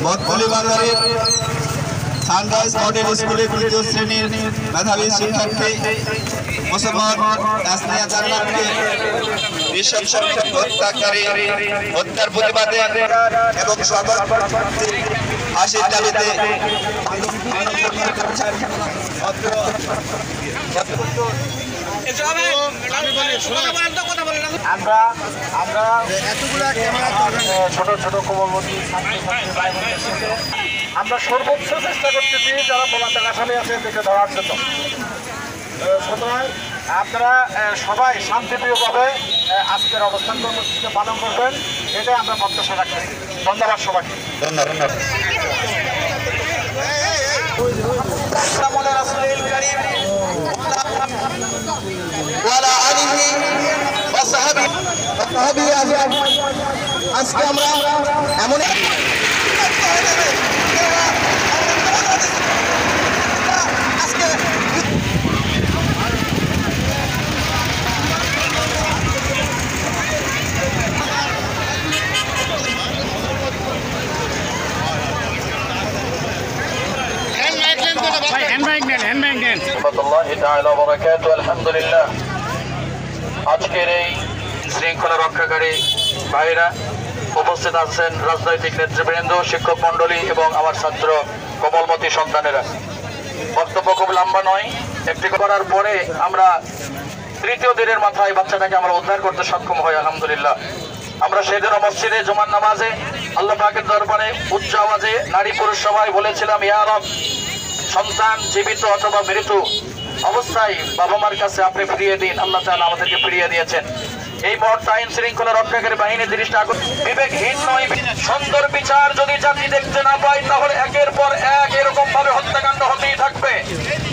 বকখালি বাজারের sunrise model স্কুলের তৃতীয় শ্রেণীর মেধাবী শিক্ষার্থী মুসলমান তাসনিয়া জান্নাতকে নৃশংস হত্যার প্রতিবাদে এবং ফাঁসির দাবিতে ছোট ছোট কোমলমতি আমরা সর্বোচ্চ চেষ্টা করতেছি যারা পলাতক আসামি আছে দেখে ধরার জন্য। সুতরাং আপনারা সবাই শান্তিপ্রিয়ভাবে আজকের অবস্থান কর্মসূচিকে পালন করবেন, এটাই আমরা প্রত্যাশা রাখছি। ধন্যবাদ সবাইকে। আজকে আমরা এমন আলহামদুলিল্লাহ, আজকের এই শৃঙ্খলা রক্ষাকারী ভাইরা উপস্থিত আছেন রাজনৈতিক নেতৃবৃন্দ, শিক্ষক মন্ডলী এবং আমার ছাত্র কোমলমতি সন্তানেরা। বক্তব্য খুব লম্বা নয়, একটি করার পরে আমরা তৃতীয় দিনের মাথায় বাচ্চাটাকে আমরা উদ্ধার করতে সক্ষম হই আলহামদুলিল্লাহ। আমরা সেদিন মসজিদে জুমার নামাজে আল্লাহ পাকের দরবারে উচ্চ আওয়াজে নারী পুরুষ সবাই বলেছিলাম, ইয়া রব, সন্তান জীবিত অথবা মৃত্যু অবস্থায় বাবা মার কাছে আপনি ফিরিয়ে দিন। আল্লাহ তাআলা আমাদেরকে ফিরিয়ে দিয়েছেন। এই মুহূর্তে আইন শৃঙ্খলা রক্ষাকারী বাহিনী দৃষ্টি বিবেকহীন নয়, সুন্দর বিচার যদি জাতি দেখতে না পায় তাহলে একের পর এক এরকম ভাবে হত্যাকাণ্ড হতেই থাকবে।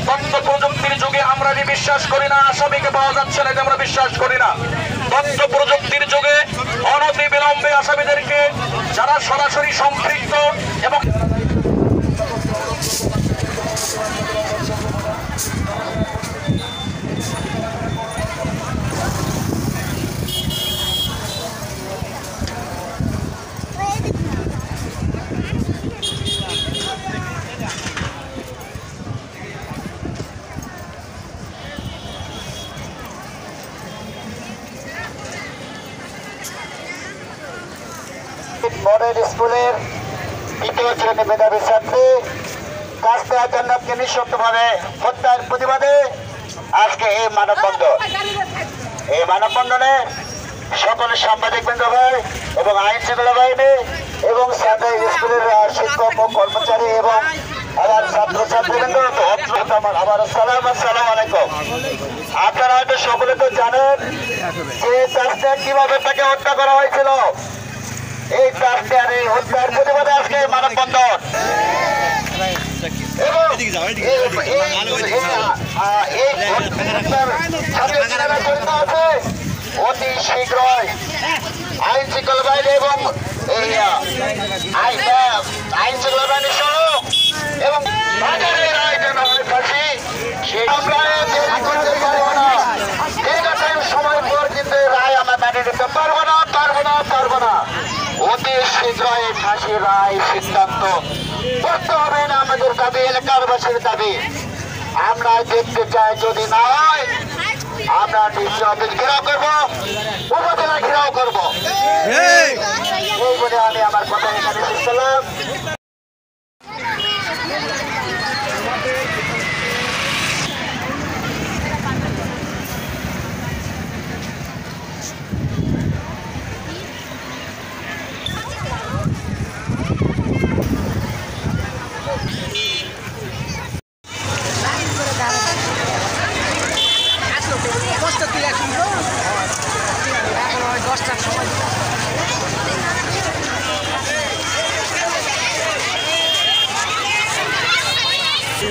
তথ্য প্রযুক্তির যুগে আমরা বিশ্বাস করি না আসামিকে পাওয়া যাচ্ছে না, এটা আমরা বিশ্বাস করি না। তথ্য প্রযুক্তির যুগে অনতি বিলম্বে আসামিদেরকে যারা সরাসরি সম্পৃক্ত এবং মডেল স্কুলের তৃতীয় শ্রেণী মেধাবী ছাত্রী তাসনিয়া জান্নাতকে নিঃশর্তভাবে হত্যার প্রতিবাদে আজকে এই মানববন্ধনে সকল সাংবাদিক বৃন্দ ভাই এবং আইন শৃঙ্খলা বাহিনী এবং সানরাইজ স্কুলের শিক্ষক ও কর্মচারী এবং আমার ছাত্রছাত্রীবৃন্দ আবার আসসালামু আলাইকুম। আপনারা হয়তো সকলে তো জানেন যে তাসনিয়া কিভাবে তাকে হত্যা করা হয়েছিল। এই তাসনিয়ার এই হত্যার প্রতিবাদে আজকে মানববন্ধন অতি শীঘ্রই আইন শৃঙ্খলা বাহিনী এবং আইন শৃঙ্খলা বাহিনী সহ এবং সময় পর কিন্তু রায় আমরা মেনে নিতে পারবো না। অতি শীঘ্র এই ফাঁসির রায় সিদ্ধান্ত করতে হবে না আমাদের দাবি, এলাকাবাসীর দাবি। আমরা দেখতে চাই, যদি না হয় আমরা ডিসি অফিস ঘেরাও করবো, উপজেলা ঘেরাও করবো। এই বলে আমি আমার কথা এখানে শেষ করলাম।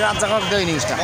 রাজ্জাক দেয় নিউজটা